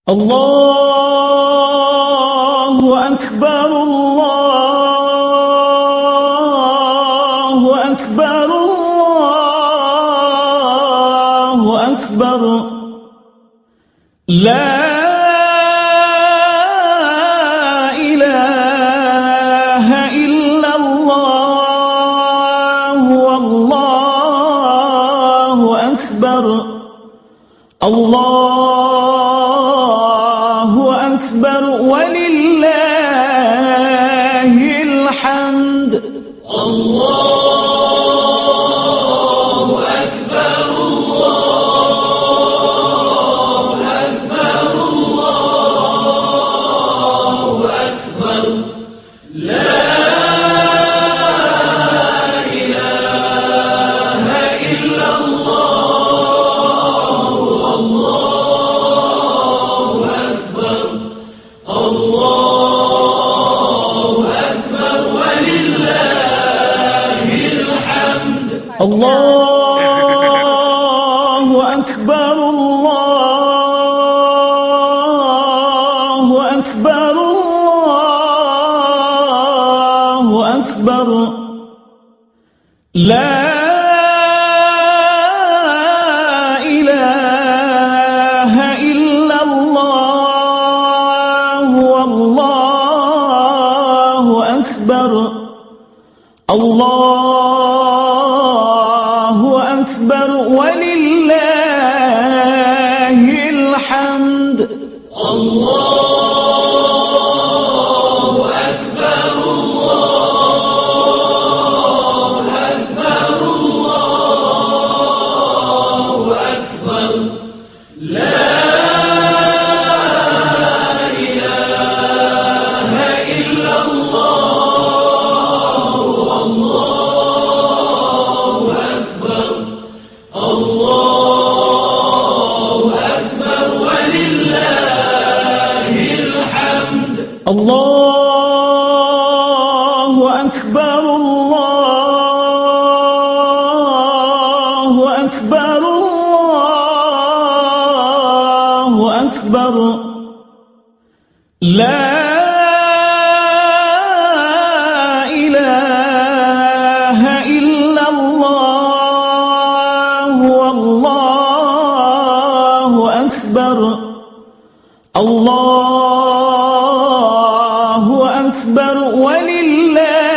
الله أكبر الله أكبر الله أكبر لا إله إلا الله والله أكبر الله أكبر ولله الحمد الله أكبر الله أكبر الله أكبر لا إله إلا الله والله أكبر الله أكبر ولله الحمد الله أكبر الله أكبر الله أكبر لا إله إلا الله والله أكبر الله أكبر ولله الحمد الله أكبر الله أكبر الله أكبر لا إله إلا الله والله أكبر الله أكبر ولله الحمد الله أكبر الله أكبر الله أكبر لا إله إلا الله والله أكبر الله أكبر ولله